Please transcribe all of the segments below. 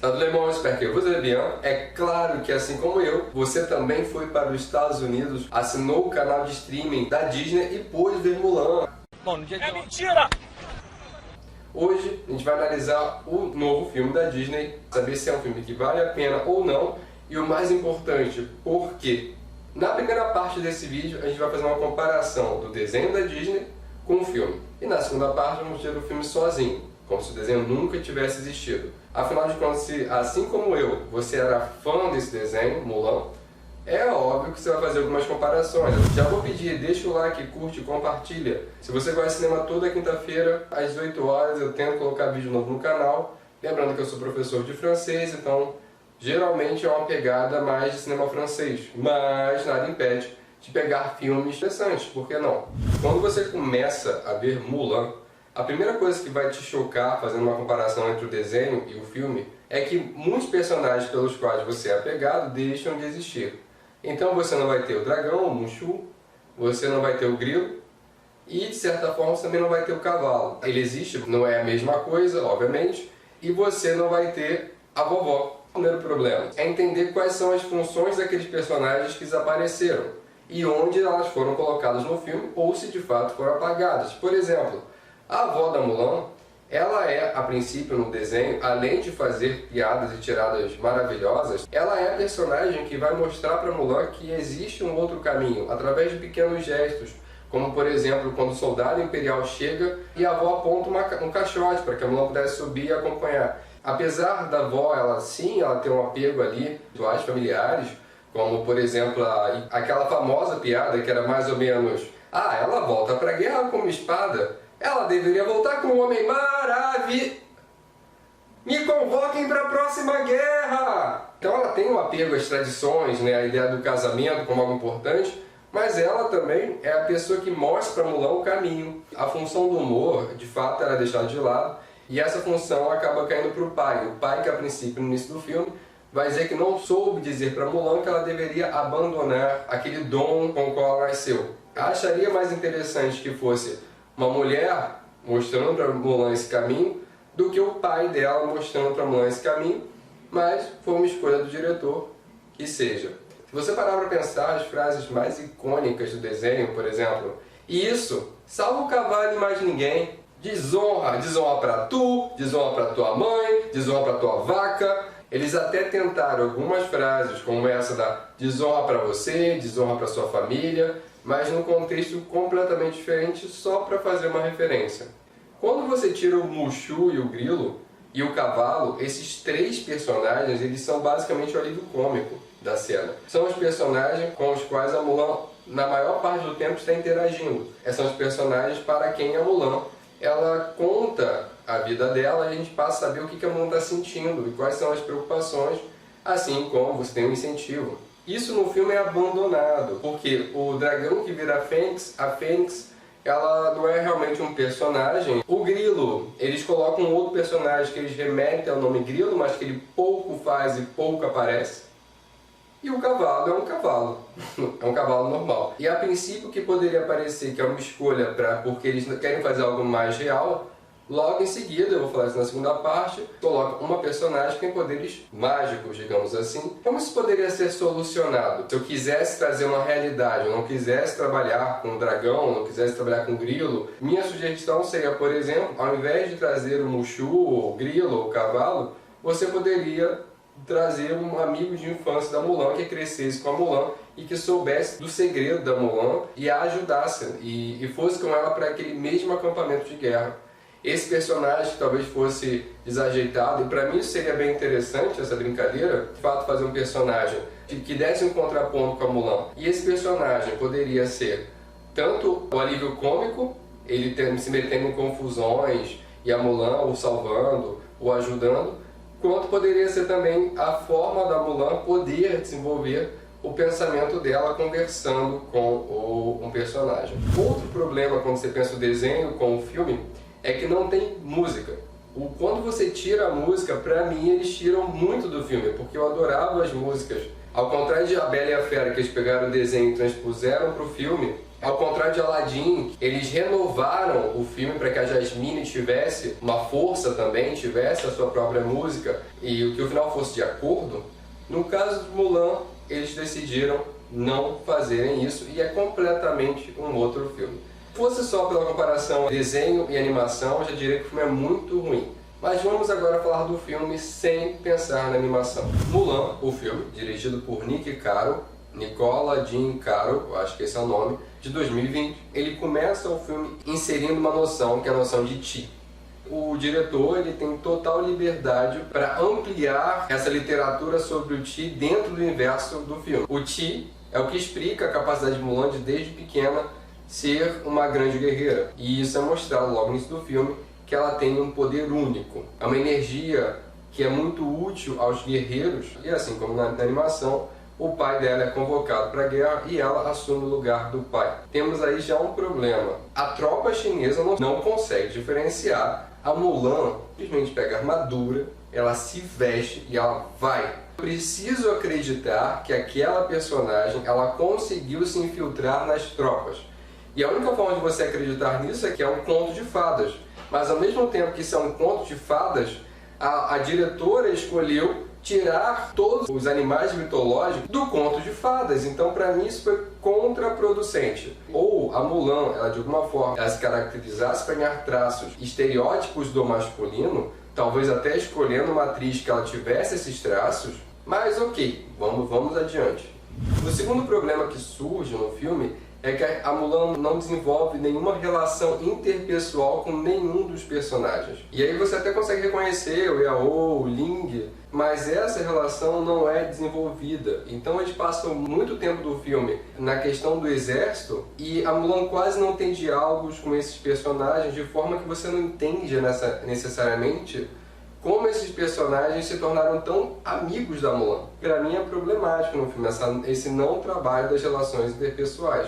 Tudo bem, espero que você bem. É claro que, assim como eu, você também foi para os Estados Unidos, assinou o canal de streaming da Disney e pôde ver Mulan. É mentira! Hoje a gente vai analisar o novo filme da Disney, saber se é um filme que vale a pena ou não, e o mais importante, por quê? Na primeira parte desse vídeo a gente vai fazer uma comparação do desenho da Disney com o filme. E na segunda parte vamos ter o filme sozinho, como se o desenho nunca tivesse existido. Afinal de contas, se assim como eu, você era fã desse desenho, Mulan, é óbvio que você vai fazer algumas comparações. Já vou pedir, deixa o like, curte, compartilha. Se você gosta de cinema, toda quinta-feira, às 18 horas, eu tento colocar vídeo novo no canal. Lembrando que eu sou professor de francês, então geralmente é uma pegada mais de cinema francês. Mas nada impede de pegar filmes interessantes, por que não? Quando você começa a ver Mulan, a primeira coisa que vai te chocar, fazendo uma comparação entre o desenho e o filme, é que muitos personagens pelos quais você é apegado deixam de existir. Então você não vai ter o dragão, o Mushu, você não vai ter o grilo e, de certa forma, você também não vai ter o cavalo. Ele existe, não é a mesma coisa, obviamente, e você não vai ter a vovó. O primeiro problema é entender quais são as funções daqueles personagens que desapareceram e onde elas foram colocadas no filme ou se de fato foram apagadas. Por exemplo, a avó da Mulan, ela é, a princípio no desenho, além de fazer piadas e tiradas maravilhosas, ela é a personagem que vai mostrar para Mulan que existe um outro caminho, através de pequenos gestos, como por exemplo, quando o soldado imperial chega e a avó aponta um caixote para que a Mulan pudesse subir e acompanhar. Apesar da avó, ela ter um apego ali, rituais familiares, como por exemplo, aquela famosa piada que era mais ou menos: ah, ela volta para a guerra com uma espada, ela deveria voltar com um homem maravilhoso. Me convoquem para a próxima guerra! Então ela tem um apego às tradições, né, a ideia do casamento como algo importante, mas ela também é a pessoa que mostra para Mulan o caminho. A função do humor, de fato, era deixada de lado, e essa função acaba caindo para o pai. O pai que, a princípio, no início do filme, vai dizer que não soube dizer para Mulan que ela deveria abandonar aquele dom com o qual ela nasceu. Acharia mais interessante que fosse uma mulher mostrando para Mulan esse caminho do que o pai dela mostrando para Mulan esse caminho, mas foi uma escolha do diretor que seja. Se você parar para pensar, as frases mais icônicas do desenho, por exemplo, isso, salva o cavalo e mais ninguém, desonra, desonra para tu, desonra para tua mãe, desonra para tua vaca. Eles até tentaram algumas frases como essa da desonra para você, desonra para sua família, mas num contexto completamente diferente, só para fazer uma referência. Quando você tira o Mushu e o grilo e o cavalo, esses três personagens, eles são basicamente o alívio cômico da cena. São os personagens com os quais a Mulan, na maior parte do tempo, está interagindo. Esses são os personagens para quem a Mulan, ela conta a vida dela e a gente passa a saber o que a Mulan está sentindo e quais são as preocupações, assim como você tem um incentivo. Isso no filme é abandonado, porque o dragão que vira a Fênix, ela não é realmente um personagem. O grilo, eles colocam outro personagem que eles remetem ao nome grilo, mas que ele pouco faz e pouco aparece. E o cavalo é um cavalo, é um cavalo normal. E a princípio que poderia parecer que é uma escolha porque eles querem fazer algo mais real, logo em seguida, eu vou falar isso na segunda parte, coloca uma personagem que tem poderes mágicos, digamos assim. Como isso poderia ser solucionado? Se eu quisesse trazer uma realidade, eu não quisesse trabalhar com um dragão, não quisesse trabalhar com um grilo, minha sugestão seria, por exemplo, ao invés de trazer o Mushu, o grilo, o cavalo, você poderia trazer um amigo de infância da Mulan que crescesse com a Mulan e que soubesse do segredo da Mulan e a ajudasse e fosse com ela para aquele mesmo acampamento de guerra. Esse personagem que talvez fosse desajeitado, e para mim isso seria bem interessante, essa brincadeira, de fato fazer um personagem que desse um contraponto com a Mulan. E esse personagem poderia ser tanto o alívio cômico, ele se metendo em confusões e a Mulan o salvando, o ajudando, quanto poderia ser também a forma da Mulan poder desenvolver o pensamento dela conversando com um personagem. Outro problema quando você pensa o desenho com o filme é que não tem música. Quando você tira a música, pra mim eles tiram muito do filme, porque eu adorava as músicas. Ao contrário de A Bela e a Fera, que eles pegaram o desenho e transpuseram pro filme, Ao contrário de Aladdin, eles renovaram o filme para que a Jasmine tivesse uma força também, tivesse a sua própria música e que o final fosse de acordo. No caso de Mulan, eles decidiram não fazerem isso e é completamente um outro filme. Se fosse só pela comparação desenho e animação, eu já diria que o filme é muito ruim. Mas vamos agora falar do filme sem pensar na animação. Mulan, o filme, dirigido por Nick Caro, Nicola Jean Caro, eu acho que esse é o nome, de 2020. Ele começa o filme inserindo uma noção, que é a noção de Ti. O diretor ele tem total liberdade para ampliar essa literatura sobre o Ti dentro do universo do filme. O Ti é o que explica a capacidade de Mulan de, desde pequena, ser uma grande guerreira. E isso é mostrado logo no início do filme, que ela tem um poder único. É uma energia que é muito útil aos guerreiros, e assim como na animação, o pai dela é convocado para a guerra e ela assume o lugar do pai. Temos aí já um problema. A tropa chinesa não consegue diferenciar a Mulan, simplesmente pega a armadura, ela se veste e ela vai. Preciso acreditar que aquela personagem ela conseguiu se infiltrar nas tropas. E a única forma de você acreditar nisso é que é um conto de fadas. Mas ao mesmo tempo que isso é um conto de fadas, a diretora escolheu tirar todos os animais mitológicos do conto de fadas. Então, para mim, isso foi contraproducente. Ou a Mulan, ela de alguma forma, ela se caracterizasse para ganhar traços estereótipos do masculino, talvez até escolhendo uma atriz que ela tivesse esses traços, mas ok, vamos adiante. O segundo problema que surge no filme é que a Mulan não desenvolve nenhuma relação interpessoal com nenhum dos personagens. E aí você até consegue reconhecer o Yao, o Ling, mas essa relação não é desenvolvida. Então eles passam muito tempo do filme na questão do exército e a Mulan quase não tem diálogos com esses personagens, de forma que você não entende necessariamente como esses personagens se tornaram tão amigos da Mulan. Para mim é problemático no filme esse não trabalho das relações interpessoais.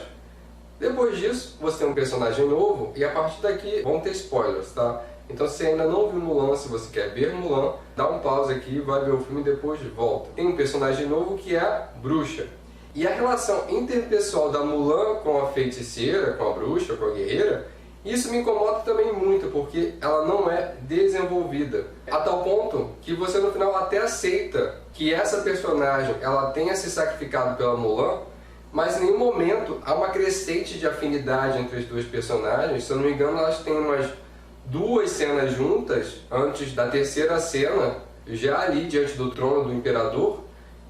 Depois disso, você tem um personagem novo e a partir daqui vão ter spoilers, tá? Então se ainda não viu Mulan, se você quer ver Mulan, dá um pause aqui, vai ver o filme e depois volta. Tem um personagem novo que é a bruxa. E a relação interpessoal da Mulan com a feiticeira, com a bruxa, com a guerreira, isso me incomoda também muito, porque ela não é desenvolvida. A tal ponto que você no final até aceita que essa personagem ela tenha se sacrificado pela Mulan, mas em nenhum momento há uma crescente de afinidade entre as duas personagens. Se eu não me engano, elas têm umas 2 cenas juntas, antes da terceira cena, já ali diante do trono do imperador.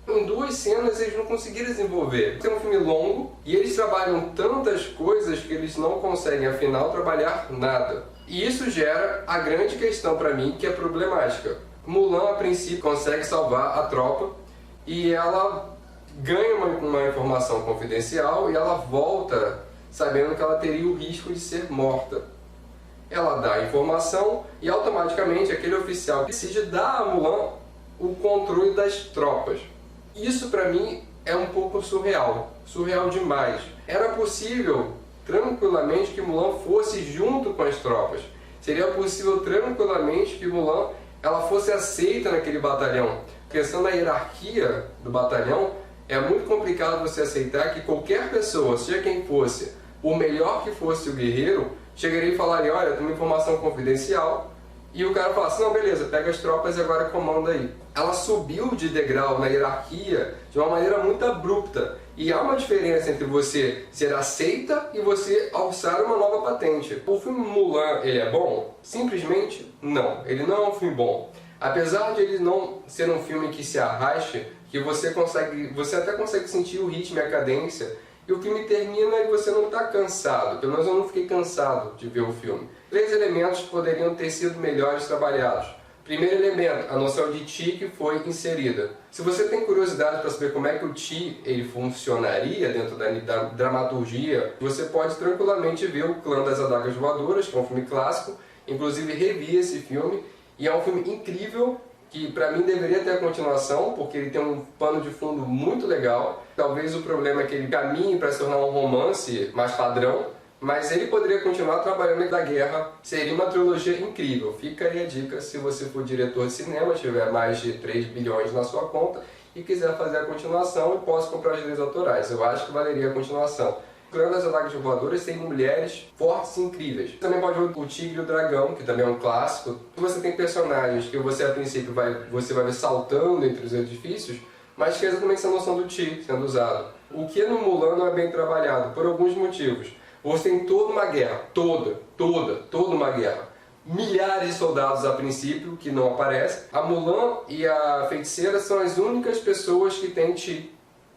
Em 2 cenas eles não conseguiram desenvolver. É um filme longo e eles trabalham tantas coisas que eles não conseguem, afinal, trabalhar nada. E isso gera a grande questão para mim, que é problemática. Mulan, a princípio, consegue salvar a tropa e ela ganha uma informação confidencial e ela volta sabendo que ela teria o risco de ser morta. Ela dá a informação e automaticamente aquele oficial decide dar a Mulan o controle das tropas. Isso para mim é um pouco surreal demais. Era possível tranquilamente que Mulan fosse junto com as tropas. Seria possível tranquilamente que Mulan ela fosse aceita naquele batalhão. Pensando na hierarquia do batalhão, é muito complicado você aceitar que qualquer pessoa, seja quem fosse, o melhor que fosse o guerreiro, chegaria e falaria, olha, tem uma informação confidencial, e o cara falasse, não, beleza, pega as tropas e agora comanda aí. Ela subiu de degrau na hierarquia de uma maneira muito abrupta, e há uma diferença entre você ser aceita e você alçar uma nova patente. O filme Mulan, ele é bom? Simplesmente não, ele não é um filme bom. Apesar de ele não ser um filme que se arraste, que você até consegue sentir o ritmo e a cadência, e o filme termina e você não está cansado. Pelo menos eu não fiquei cansado de ver o filme. 3 elementos poderiam ter sido melhores trabalhados. Primeiro elemento, a noção de Ti que foi inserida. Se você tem curiosidade para saber como é que o Ti ele funcionaria dentro da dramaturgia, você pode tranquilamente ver o Clã das Adagas Voadoras, que é um filme clássico. Inclusive revi esse filme e é um filme incrível, que para mim deveria ter a continuação, porque ele tem um pano de fundo muito legal. Talvez o problema é que ele caminhe para se tornar um romance mais padrão, mas ele poderia continuar trabalhando da guerra. Seria uma trilogia incrível. Fica aí a dica, se você for diretor de cinema, tiver mais de 3 bilhões na sua conta e quiser fazer a continuação e possa comprar os direitos autorais. Eu acho que valeria a continuação. Clã das Adagas Voadoras tem mulheres fortes e incríveis. Você também pode ver o Tigre e o Dragão, que também é um clássico. Você tem personagens que você a princípio vai ver saltando entre os edifícios, mas que é exatamente essa noção do Chi sendo usado. O que no Mulan não é bem trabalhado, por alguns motivos. Você tem toda uma guerra, toda uma guerra. Milhares de soldados a princípio, que não aparecem. A Mulan e a feiticeira são as únicas pessoas que têm Chi,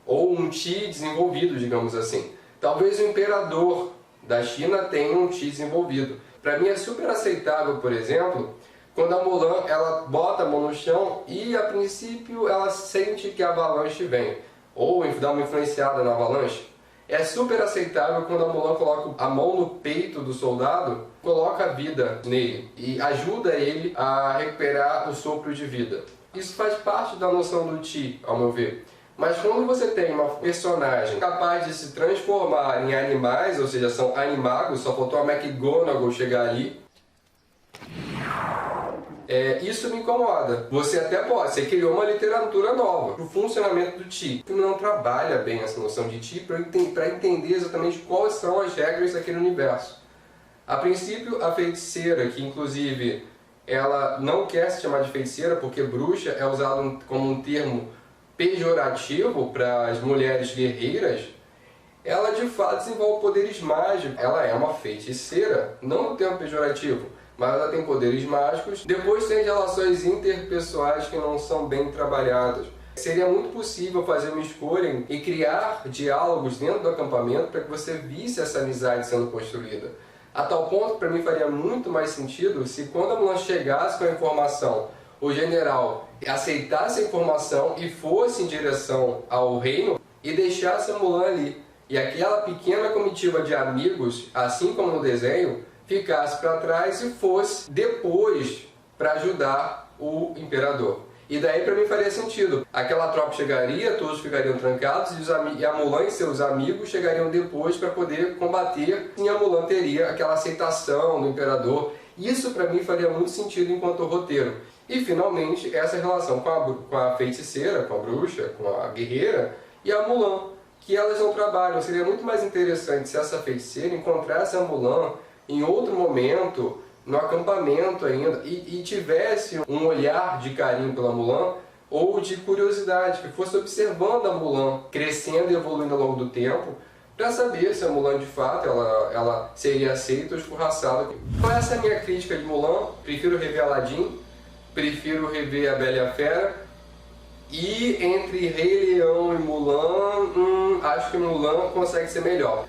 ou um Chi desenvolvido, digamos assim. Talvez o imperador da China tenha um Chi desenvolvido. Para mim é super aceitável, por exemplo, quando a Mulan ela bota a mão no chão e a princípio ela sente que a avalanche vem, ou dá uma influenciada na avalanche. É super aceitável quando a Mulan coloca a mão no peito do soldado, coloca a vida nele e ajuda ele a recuperar o sopro de vida. Isso faz parte da noção do Chi, ao meu ver. Mas quando você tem uma personagem capaz de se transformar em animais, ou seja, são animagos, só faltou a McGonagall chegar ali, isso me incomoda. Você criou uma literatura nova para o funcionamento do Chi. O filme não trabalha bem essa noção de Chi para entender exatamente quais são as regras daquele universo. A princípio, a feiticeira, que inclusive ela não quer se chamar de feiticeira porque bruxa é usado como um termo pejorativo para as mulheres guerreiras, ela de fato desenvolve poderes mágicos. Ela é uma feiticeira, não no termo pejorativo, mas ela tem poderes mágicos. Depois tem relações interpessoais que não são bem trabalhadas. Seria muito possível fazer uma escolha e criar diálogos dentro do acampamento para que você visse essa amizade sendo construída. A tal ponto, para mim, faria muito mais sentido se quando a Mulan chegasse com a informação, o general aceitasse a informação e fosse em direção ao reino e deixasse a Mulan ali. E aquela pequena comitiva de amigos, assim como no desenho, ficasse para trás e fosse depois para ajudar o imperador. E daí para mim faria sentido. Aquela tropa chegaria, todos ficariam trancados e a Mulan e seus amigos chegariam depois para poder combater e a Mulan teria aquela aceitação do imperador. Isso para mim faria muito sentido enquanto roteiro. E finalmente essa relação com a feiticeira, com a bruxa, com a guerreira e a Mulan, que elas não trabalham. Seria muito mais interessante se essa feiticeira encontrasse a Mulan em outro momento, no acampamento ainda, e tivesse um olhar de carinho pela Mulan, ou de curiosidade, que fosse observando a Mulan crescendo e evoluindo ao longo do tempo, para saber se a Mulan de fato ela seria aceita ou escorraçada. Então essa é a minha crítica de Mulan. Prefiro rever Aladdin, prefiro rever A Bela e a Fera, e entre Rei Leão e Mulan, acho que Mulan consegue ser melhor.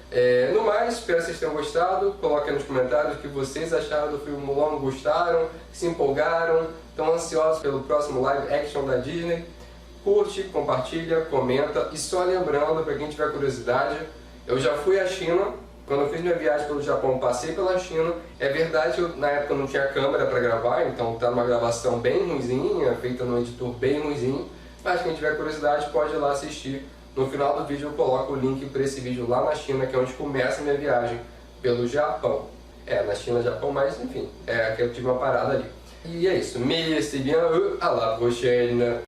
No mais, espero que vocês tenham gostado. Coloquem nos comentários o que vocês acharam do filme Mulan, gostaram, se empolgaram, estão ansiosos pelo próximo live action da Disney. Curte, compartilha, comenta. E só lembrando, para quem tiver curiosidade, eu já fui à China. Quando eu fiz minha viagem pelo Japão, passei pela China. É verdade que na época eu não tinha câmera para gravar, então tá numa gravação bem ruinzinha, feita num editor bem ruinzinho. Mas quem tiver curiosidade pode ir lá assistir. No final do vídeo eu coloco o link para esse vídeo lá na China, que é onde começa a minha viagem pelo Japão. Na China, Japão, mas enfim, que eu tive uma parada ali. E é isso. Merci bien, à la prochaine.